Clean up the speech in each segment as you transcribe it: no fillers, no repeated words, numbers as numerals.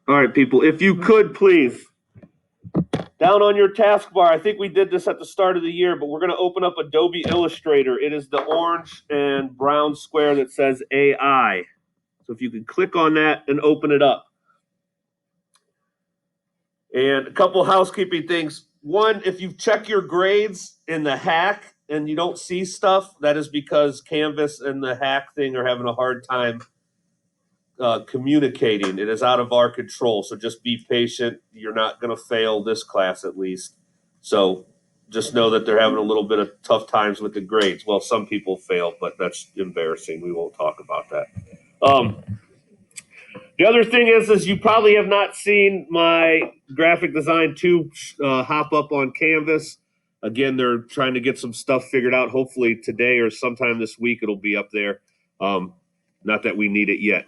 All right, people, if you could please, down on your taskbar, I think we did this at the start of the year, but we're going to open up Adobe Illustrator. It is the orange and brown square that says AI. So if you could click on that and open it up. And a couple housekeeping things. One, if you check your grades in the hack and you don't see stuff, that is because Canvas and the hack thing are having a hard time communicating. It is out of our control, so just be patient. You're not going to fail this class, at least. So just know that they're having a little bit of tough times with the grades. Well, some people fail, but that's embarrassing. We won't talk about that. The other thing is you probably have not seen my graphic design tube hop up on Canvas. Again, they're trying to get some stuff figured out. Hopefully today or sometime this week it'll be up there. Not that we need it yet.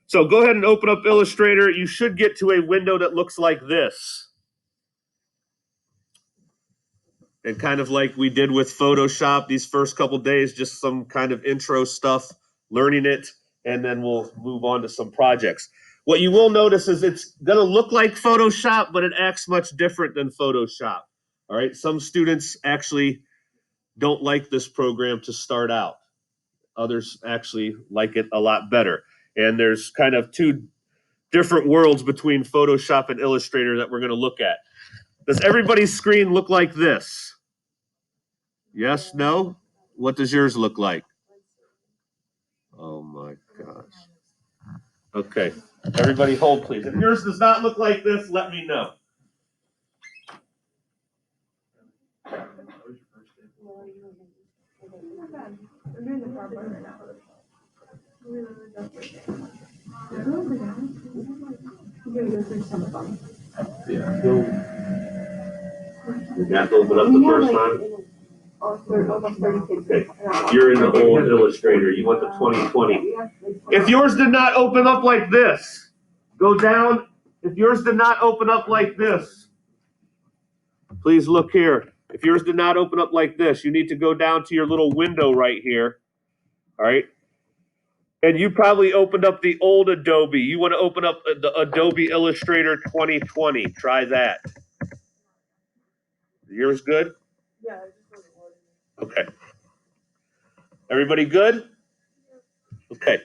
So go ahead and open up Illustrator. You should get to a window that looks like this. And kind of like we did with Photoshop these first couple days, just some kind of intro stuff, learning it, and then we'll move on to some projects. What you will notice is it's going to look like Photoshop, but it acts much different than Photoshop. All right, some students actually don't like this program to start out. Others actually like it a lot better. And there's kind of two different worlds between Photoshop and Illustrator that we're going to look at. Does everybody's screen look like this? Yes, no? What does yours look like? Oh my gosh. Okay, everybody hold please. If yours does not look like this, let me know. Yeah. You have to open up the first time? Okay. You're in the old Illustrator. You want the 2020. If yours did not open up like this, go down. If yours did not open up like this, please look here. If yours did not open up like this, you need to go down to your little window right here. All right. And you probably opened up the old Adobe. You want to open up the Adobe Illustrator 2020. Try that. Yours good? Yeah. Okay. Everybody good? Okay.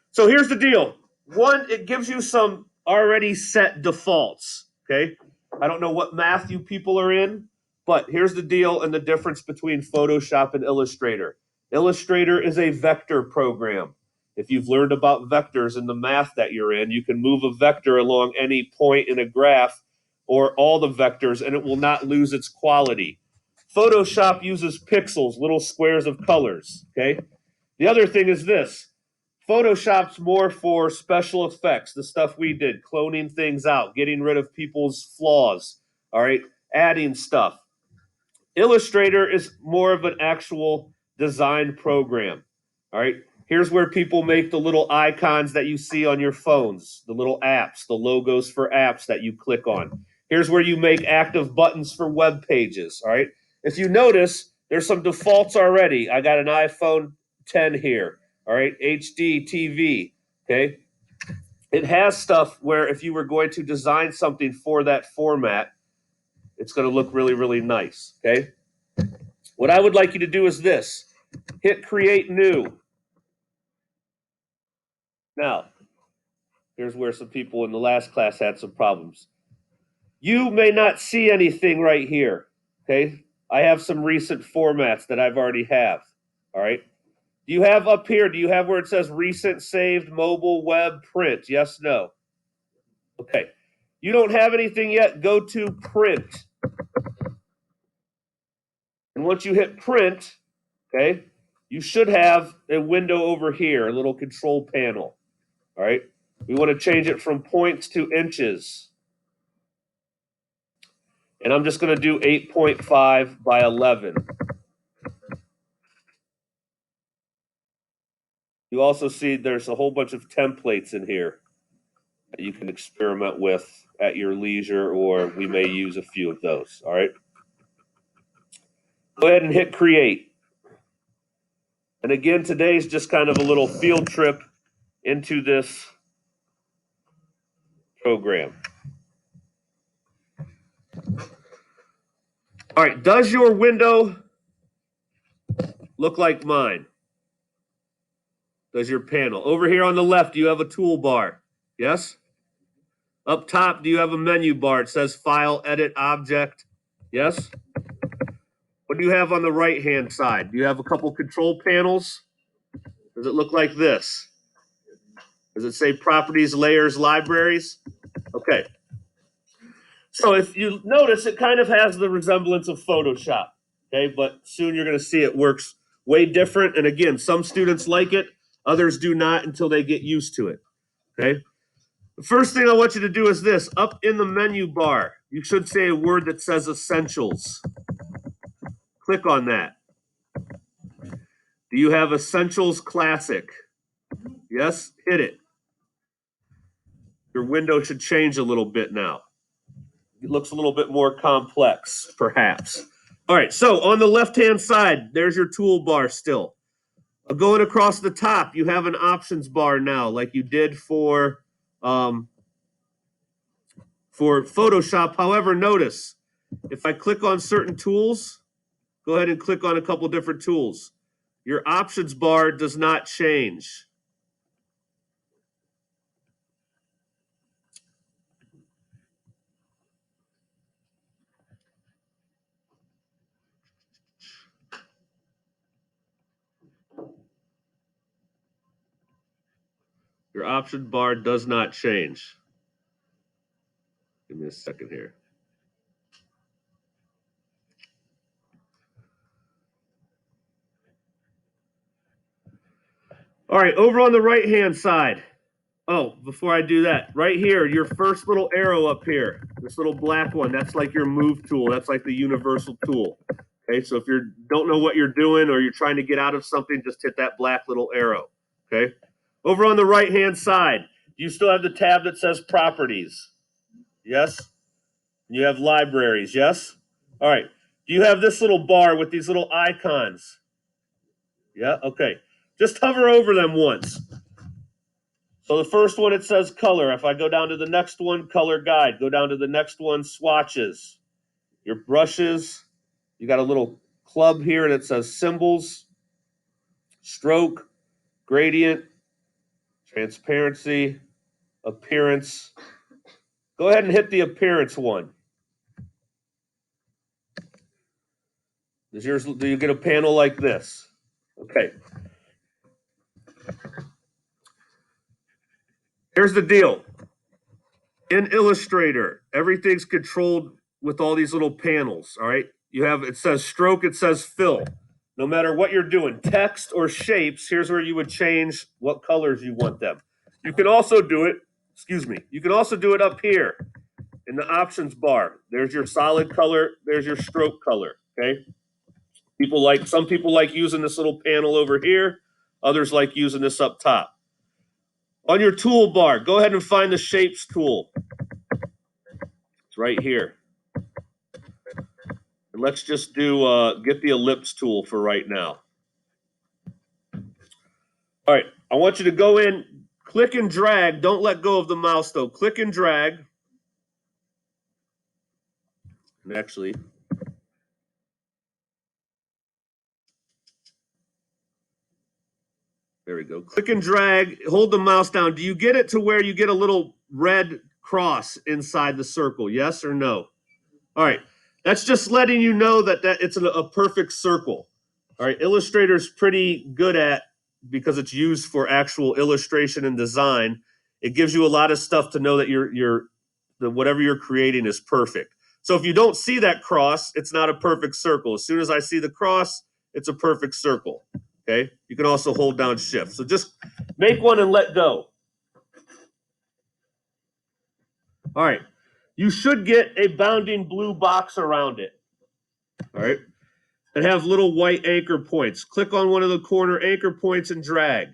So here's the deal. One, it gives you some already set defaults. Okay. I don't know what math you people are in, but here's the deal and the difference between Photoshop and Illustrator. Illustrator is a vector program. If you've learned about vectors in the math that you're in, you can move a vector along any point in a graph or all the vectors and it will not lose its quality. Photoshop uses pixels, little squares of colors, okay? The other thing is this. Photoshop's more for special effects, the stuff we did, cloning things out, getting rid of people's flaws, all right, adding stuff. Illustrator is more of an actual design program, all right? Here's where people make the little icons that you see on your phones, the little apps, the logos for apps that you click on. Here's where you make active buttons for web pages, all right? If you notice, there's some defaults already. I got an iPhone 10 here, all right, HD TV, okay? It has stuff where if you were going to design something for that format, it's going to look really, really nice, okay? What I would like you to do is this. Hit Create New. Now, here's where some people in the last class had some problems. You may not see anything right here, okay? I have some recent formats that I've already have, all right? Do you have up here, do you have where it says recent, saved, mobile, web, print? Yes, no? Okay. You don't have anything yet, go to print. And once you hit print, okay, you should have a window over here, a little control panel, all right? We want to change it from points to inches. And I'm just going to do 8.5 by 11. You also see there's a whole bunch of templates in here that you can experiment with at your leisure, or we may use a few of those, all right? Go ahead and hit create. And again, today's just kind of a little field trip into this program. All right, does your window look like mine? Does your panel? Over here on the left, do you have a toolbar? Yes? Up top, do you have a menu bar? It says File, Edit, Object. Yes? What do you have on the right-hand side? Do you have a couple control panels? Does it look like this? Does it say Properties, Layers, Libraries? Okay. So if you notice, it kind of has the resemblance of Photoshop. Okay, but soon you're going to see it works way different. And again, some students like it, others do not until they get used to it. Okay. The first thing I want you to do is this. Up in the menu bar, you should say a word that says Essentials. Click on that. Do you have Essentials Classic? Yes? Hit it. Your window should change a little bit now. It looks a little bit more complex, perhaps. All right, so on the left-hand side, there's your toolbar still. Going across the top, you have an options bar now, like you did for Photoshop. However, notice, if I click on certain tools, go ahead and click on a couple different tools. Your options bar does not change. Your option bar does not change. Give me a second here. All right, over on the right-hand side. Oh, before I do that, right here, your first little arrow up here, this little black one, that's like your move tool. That's like the universal tool. Okay, so if you don't know what you're doing or you're trying to get out of something, just hit that black little arrow. Okay. Over on the right-hand side, do you still have the tab that says Properties? Yes. You have Libraries. Yes. All right. Do you have this little bar with these little icons? Yeah. Okay. Just hover over them once. So the first one, it says Color. If I go down to the next one, Color Guide. Go down to the next one, Swatches. Your brushes. You got a little club here that says Symbols, Stroke, Gradient, Transparency, Appearance. Go ahead and hit the Appearance one. Do you get a panel like this? Okay. Here's the deal. In Illustrator, everything's controlled with all these little panels, all right? It says Stroke, it says Fill. No matter what you're doing, text or shapes, here's where you would change what colors you want them. You can also do it, you can also do it up here in the options bar. There's your solid color, there's your stroke color, okay? Some people like using this little panel over here, others like using this up top. On your toolbar, go ahead and find the Shapes tool. It's right here. And let's just get the ellipse tool for right now. All right, I want you to go in, click and drag. Don't let go of the mouse though. Click and drag. And actually, there we go. Click and drag, hold the mouse down. Do you get it to where you get a little red cross inside the circle? Yes or no? All right, that's just letting you know that it's a perfect circle. All right, Illustrator's pretty good at, because it's used for actual illustration and design, it gives you a lot of stuff to know that whatever you're creating is perfect. So if you don't see that cross, it's not a perfect circle. As soon as I see the cross, it's a perfect circle. Okay, you can also hold down Shift. So just make one and let go. All right, you should get a bounding blue box around it. All right, and have little white anchor points. Click on one of the corner anchor points and drag.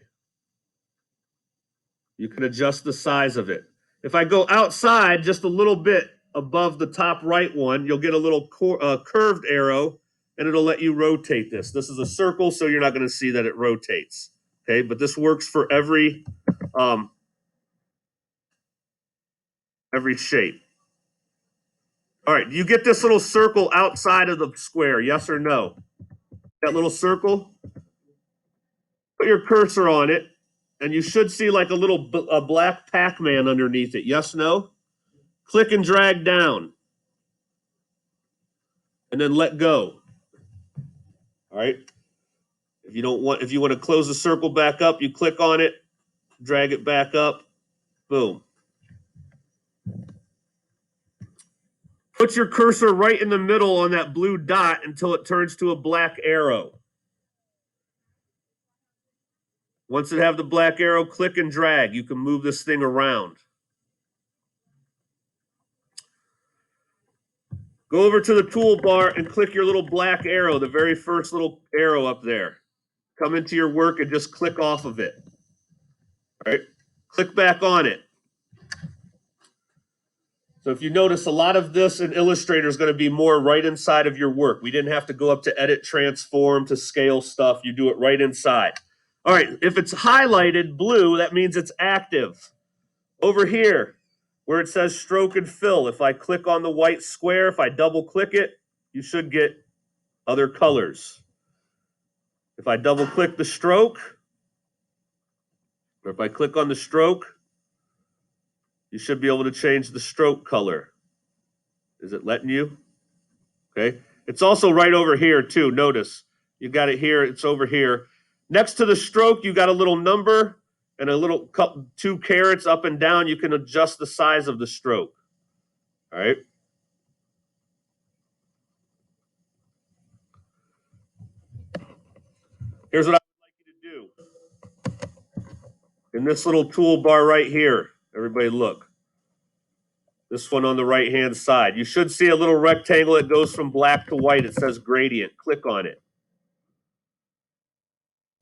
You can adjust the size of it. If I go outside just a little bit above the top right one, you'll get a little curved arrow, and it'll let you rotate this. This is a circle, so you're not going to see that it rotates. Okay, but this works for every shape. All right, you get this little circle outside of the square, yes or no? That little circle? Put your cursor on it, and you should see like a black Pac-Man underneath it. Yes, no? Click and drag down. And then let go. All right? If you want to close the circle back up, you click on it, drag it back up, boom. Put your cursor right in the middle on that blue dot until it turns to a black arrow. Once it have the black arrow, click and drag. You can move this thing around. Go over to the toolbar and click your little black arrow, the very first little arrow up there. Come into your work and just click off of it. All right? Click back on it. So if you notice, a lot of this in Illustrator is going to be more right inside of your work. We didn't have to go up to edit, transform, to scale stuff. You do it right inside. All right, if it's highlighted blue, that means it's active. Over here, where it says stroke and fill, if I click on the white square, if I double click it, you should get other colors. If I double click the stroke, or if I click on the stroke, you should be able to change the stroke color. Is it letting you? Okay. It's also right over here too. Notice you got it here. It's over here. Next to the stroke, you got a little number and a little 2 carets up and down. You can adjust the size of the stroke. All right. Here's what I would like you to do. In this little toolbar right here, everybody look. This one on the right-hand side. You should see a little rectangle that goes from black to white. It says gradient. Click on it.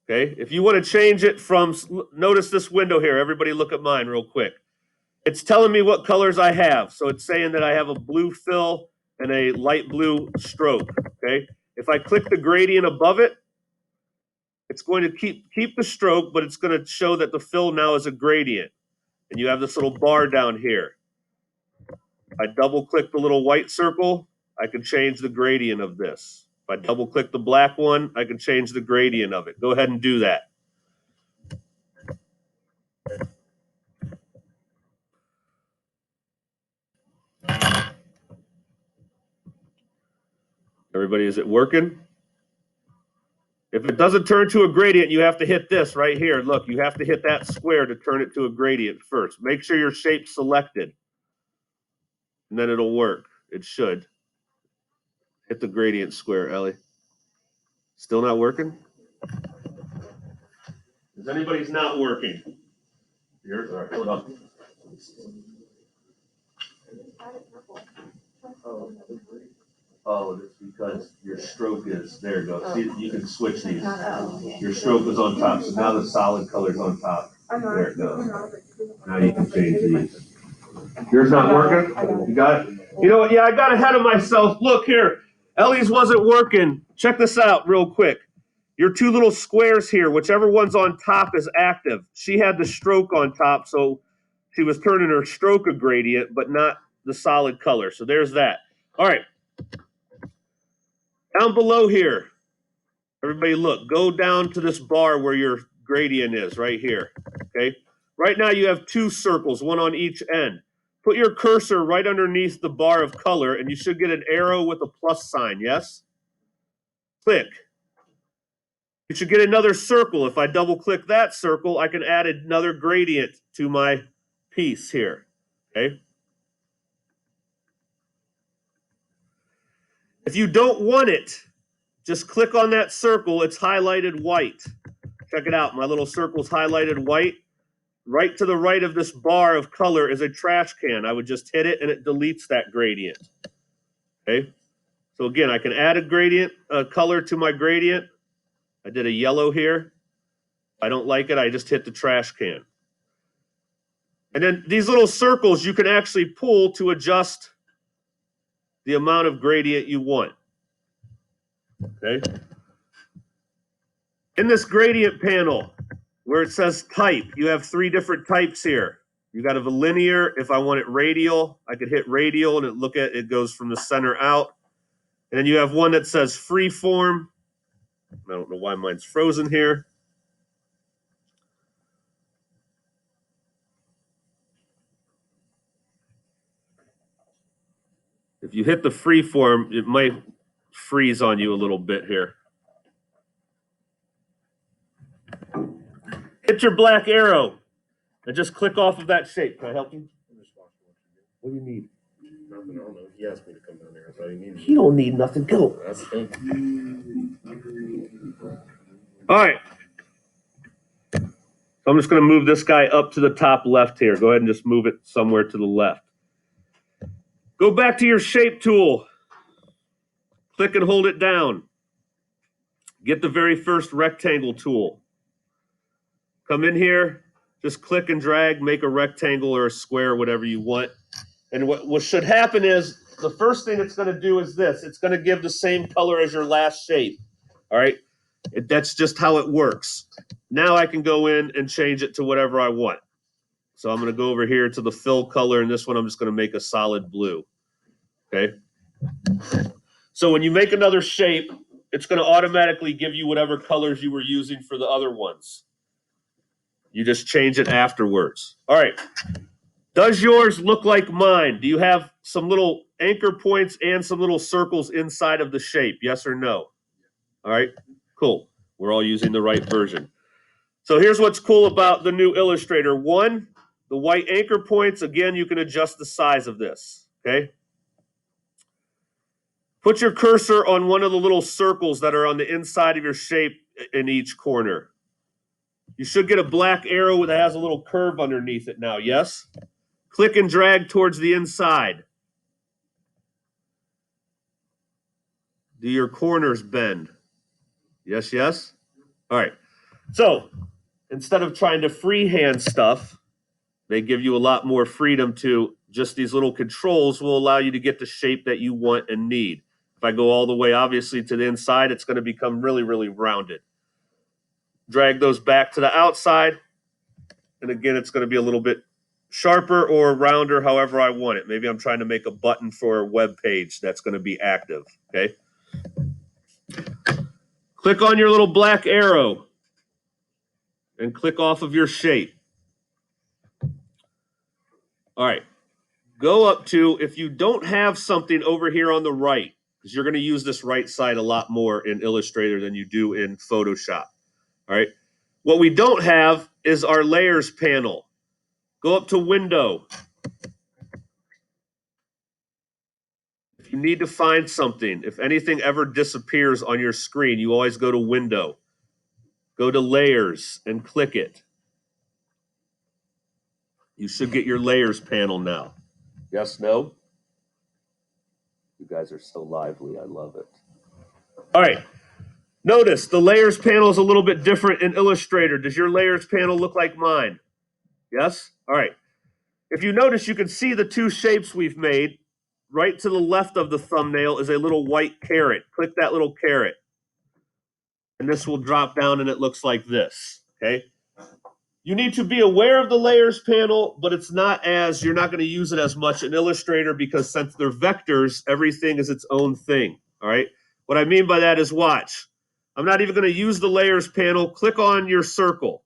Okay, if you want to change it from, notice this window here. Everybody look at mine real quick. It's telling me what colors I have. So it's saying that I have a blue fill and a light blue stroke. Okay, if I click the gradient above it, it's going to keep the stroke, but it's going to show that the fill now is a gradient. And you have this little bar down here. If I double click the little white circle, I can change the gradient of this. If I double click the black one, I can change the gradient of it. Go ahead and do that. Everybody, is it working? If it doesn't turn to a gradient, you have to hit this right here. Look, you have to hit that square to turn it to a gradient first. Make sure your shape's selected, and then it'll work. It should. Hit the gradient square, Ellie. Still not working? Is anybody's not working? Here, all right, hold up. Oh, it's because your stroke is, there it goes. See, you can switch these. Your stroke is on top, so now the solid color's on top. There it goes. Now you can change these. Yours not working? You got it? You know what? Yeah, I got ahead of myself. Look here. Ellie's wasn't working. Check this out real quick. Your 2 little squares here, whichever one's on top is active. She had the stroke on top, so she was turning her stroke a gradient, but not the solid color. So there's that. All right. Down below here, everybody look, go down to this bar where your gradient is, right here, okay? Right now you have 2 circles, one on each end. Put your cursor right underneath the bar of color, and you should get an arrow with a plus sign, yes? Click. You should get another circle. If I double click that circle, I can add another gradient to my piece here, okay? If you don't want it, just click on that circle. It's highlighted white. Check it out. My little circle's highlighted white. Right to the right of this bar of color is a trash can. I would just hit it and it deletes that gradient. Okay. So again, I can add a gradient, color to my gradient. I did a yellow here. If I don't like it, I just hit the trash can. And then these little circles you can actually pull to adjust the amount of gradient you want. Okay. In this gradient panel, where it says type, you have 3 different types here. You got a linear. If I want it radial, I could hit radial and it goes from the center out. And then you have one that says freeform. I don't know why mine's frozen here. If you hit the freeform, it might freeze on you a little bit here. Hit your black arrow and just click off of that shape. Can I help you? What do you need? Nothing, I don't know. He asked me to come down there. That's all he needs. He don't need nothing. Go. That's the thing. All right. So I'm just going to move this guy up to the top left here. Go ahead and just move it somewhere to the left. Go back to your shape tool. Click and hold it down. Get the very first rectangle tool. Come in here, just click and drag, make a rectangle or a square, whatever you want. And what should happen is, the first thing it's going to do is this. It's going to give the same color as your last shape. All right? That's just how it works. Now I can go in and change it to whatever I want. So I'm going to go over here to the fill color, and this one I'm just going to make a solid blue. Okay? So when you make another shape, it's going to automatically give you whatever colors you were using for the other ones. You just change it afterwards. All right. Does yours look like mine? Do you have some little anchor points and some little circles inside of the shape? Yes or no? All right. Cool. We're all using the right version. So here's what's cool about the new Illustrator. 1, the white anchor points. Again, you can adjust the size of this. Okay. Put your cursor on one of the little circles that are on the inside of your shape in each corner. You should get a black arrow that has a little curve underneath it now, yes? Click and drag towards the inside. Do your corners bend? Yes, yes? All right. So instead of trying to freehand stuff, they give you a lot more freedom to just these little controls will allow you to get the shape that you want and need. If I go all the way, obviously, to the inside, it's going to become really, really rounded. Drag those back to the outside. And again, it's going to be a little bit sharper or rounder, however I want it. Maybe I'm trying to make a button for a web page that's going to be active, okay? Click on your little black arrow and click off of your shape. All right. Go up to, if you don't have something over here on the right, because you're going to use this right side a lot more in Illustrator than you do in Photoshop, all right? What we don't have is our layers panel. Go up to Window. If you need to find something, if anything ever disappears on your screen, you always go to Window. Go to Layers and click it. You should get your Layers panel now. Yes, no? You guys are so lively. I love it. All right. Notice the Layers panel is a little bit different in Illustrator. Does your Layers panel look like mine? Yes? All right. If you notice, you can see the 2 shapes we've made. Right to the left of the thumbnail is a little white caret. Click that little caret. And this will drop down and it looks like this, okay? You need to be aware of the layers panel, but it's not as, you're not going to use it as much in Illustrator because since they're vectors, everything is its own thing, all right? What I mean by that is watch. I'm not even going to use the layers panel. Click on your circle.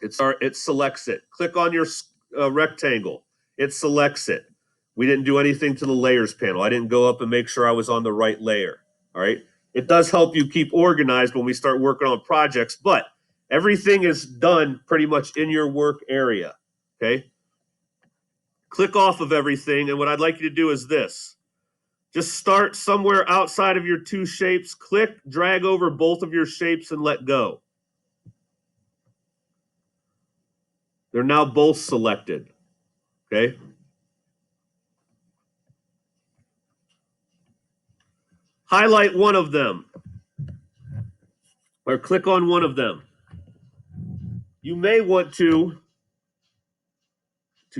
It selects it. Click on your rectangle. It selects it. We didn't do anything to the layers panel. I didn't go up and make sure I was on the right layer, all right? It does help you keep organized when we start working on projects, but everything is done pretty much in your work area, okay? Click off of everything, and what I'd like you to do is this. Just start somewhere outside of your 2 shapes, click, drag over both of your shapes, and let go. They're now both selected, okay? Highlight one of them, or click on one of them. You may want to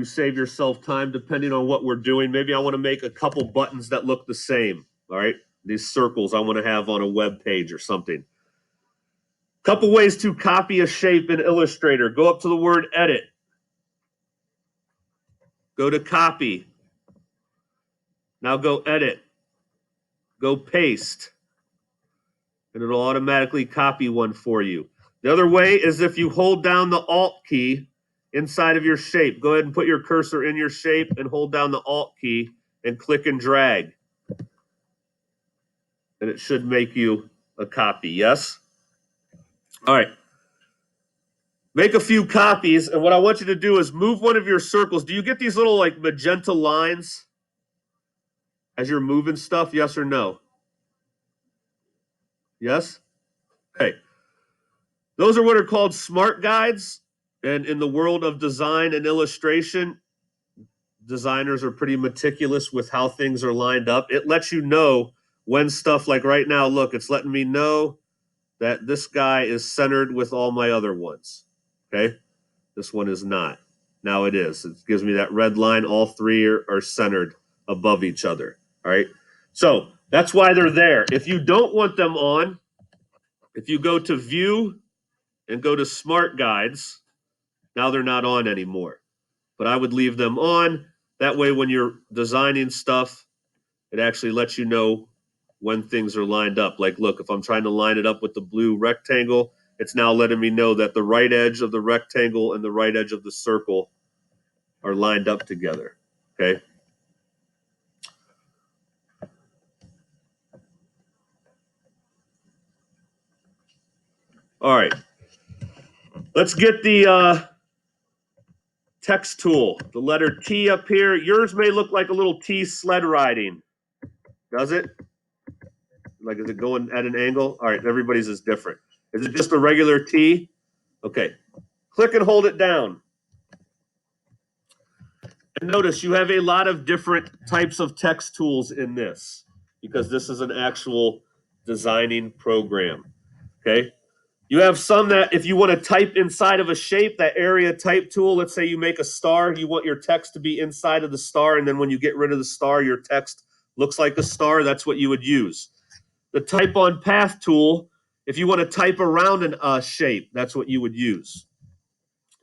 save yourself time, depending on what we're doing. Maybe I want to make a couple buttons that look the same, all right? these circles I want to have on a web page or something. Couple ways to copy a shape in Illustrator. Go up to the word edit. Go to copy. Now go edit. Go paste. And it'll automatically copy one for you. The other way is if you hold down the Alt key inside of your shape. Go ahead and put your cursor in your shape and hold down the Alt key and click and drag. And it should make you a copy, yes? All right. Make a few copies, and what I want you to do is move one of your circles. Do you get these little like magenta lines as you're moving stuff, yes or no? Yes? Okay. Those are what are called smart guides, and in the world of design and illustration, designers are pretty meticulous with how things are lined up. It lets you know when stuff, like right now, look, it's letting me know that this guy is centered with all my other ones, okay? This one is not. Now it is. It gives me that red line. All three are centered above each other, all right? So that's why they're there. If you don't want them on, if you go to View and go to Smart Guides, now they're not on anymore. But I would leave them on. That way when you're designing stuff, it actually lets you know when things are lined up. Like, look, if I'm trying to line it up with the blue rectangle, it's now letting me know that the right edge of the rectangle and the right edge of the circle are lined up together, okay? All right. Let's get the text tool, the letter T up here. Yours may look like a little T sled riding. Does it? Like, is it going at an angle? All right, everybody's is different. Is it just a regular T? Okay. Click and hold it down. And notice you have a lot of different types of text tools in this because this is an actual designing program, okay? You have some that if you want to type inside of a shape, that area type tool, let's say you make a star, you want your text to be inside of the star, and then when you get rid of the star, your text looks like a star, that's what you would use. The type on path tool, if you want to type around a shape, that's what you would use.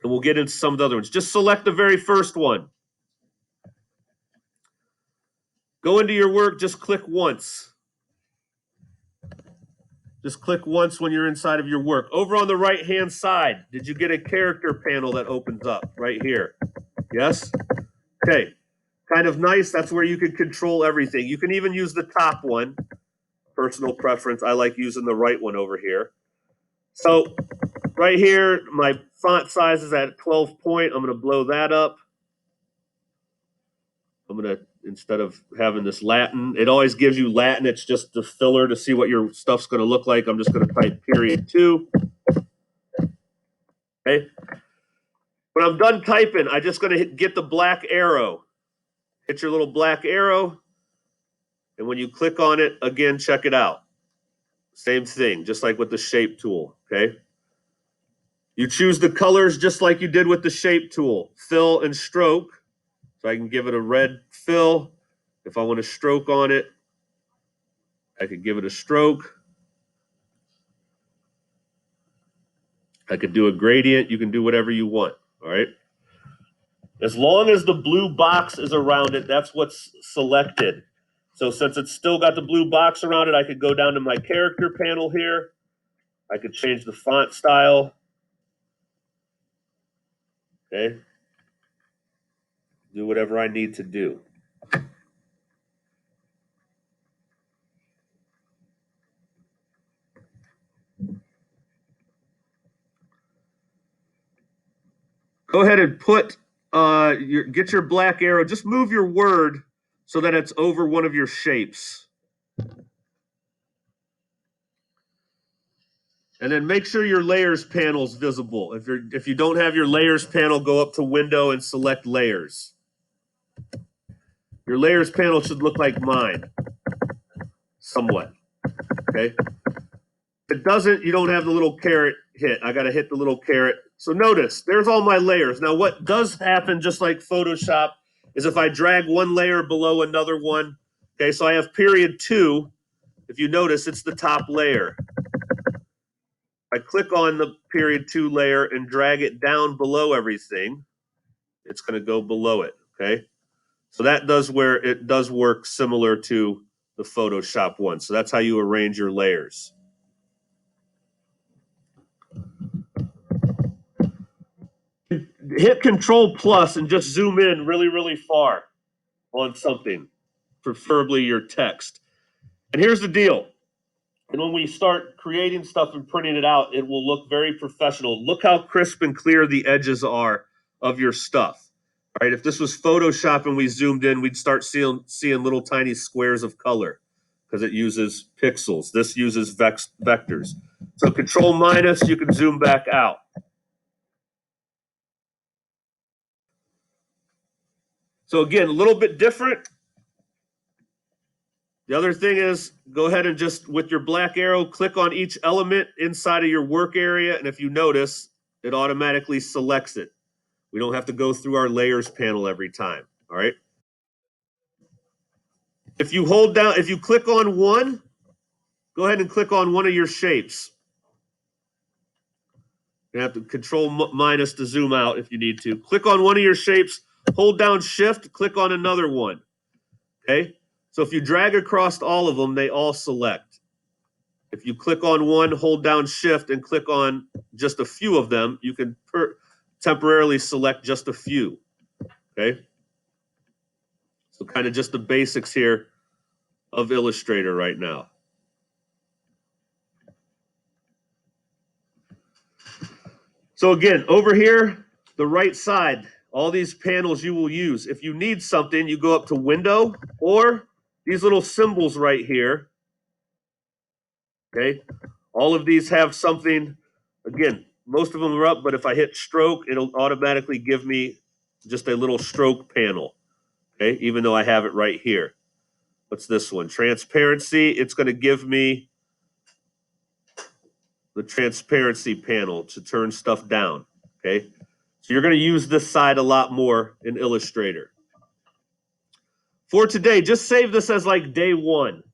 And we'll get into some of the other ones. Just select the very first one. Go into your work, just click once. Just click once when you're inside of your work. Over on the right-hand side, did you get a character panel that opens up right here? Yes? Okay. Kind of nice. That's where you can control everything. You can even use the top one. Personal preference. I like using the right one over here. So right here, my font size is at 12 point. I'm going to blow that up. I'm going to, instead of having this Latin, it always gives you Latin. It's just the filler to see what your stuff's going to look like. I'm just going to type period 2. Okay. When I'm done typing, I'm just going to get the black arrow. Hit your little black arrow. And when you click on it, again, check it out. Same thing, just like with the shape tool, okay? You choose the colors just like you did with the shape tool, fill and stroke. So I can give it a red fill. If I want to stroke on it, I could give it a stroke. I could do a gradient. You can do whatever you want, all right? As long as the blue box is around it, that's what's selected. So since it's still got the blue box around it, I could go down to my character panel here. I could change the font style. Okay. Do whatever I need to do. Go ahead and put get your black arrow. Just move your word so that it's over one of your shapes. And then make sure your layers panel is visible. If you don't have your layers panel, go up to Window and select Layers. Your layers panel should look like mine, somewhat. Okay. If it doesn't, you don't have the little caret hit. I got to hit the little caret. So notice, there's all my layers. Now what does happen, just like Photoshop, is if I drag one layer below another one, okay, so I have period 2. if you notice, it's the top layer. I click on the period 2 layer and drag it down below everything. It's going to go below it, okay? So that does where it does work similar to the Photoshop one. So that's how you arrange your layers. Hit Control Plus and just zoom in really, really far on something, preferably your text. And here's the deal. And when we start creating stuff and printing it out, it will look very professional. Look how crisp and clear the edges are of your stuff. All right, if this was Photoshop and we zoomed in, we'd start seeing little tiny squares of color because it uses pixels. This uses vectors. So Control minus, you can zoom back out. So again, a little bit different. The other thing is, go ahead and just, with your black arrow, click on each element inside of your work area. And if you notice, it automatically selects it. We don't have to go through our layers panel every time, all right? If you hold down, if you click on one, go ahead and click on one of your shapes. You have to Control minus to zoom out if you need to. Click on one of your shapes, hold down Shift, click on another one, okay? So if you drag across all of them, they all select. If you click on one, hold down Shift, and click on just a few of them, you can temporarily select just a few, okay? So kind of just the basics here of Illustrator right now. So again, over here, the right side, all these panels you will use. If you need something, you go up to Window, or these little symbols right here. Okay, all of these have something. Again, most of them are up, but if I hit stroke, it'll automatically give me just a little stroke panel. Okay, even though I have it right here. What's this one? Transparency. It's going to give me the transparency panel to turn stuff down. Okay, so you're going to use this side a lot more in Illustrator. For today, just save this as like day one.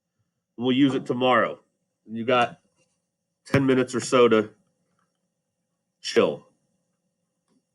We'll use it tomorrow. You got 10 minutes or so to chill.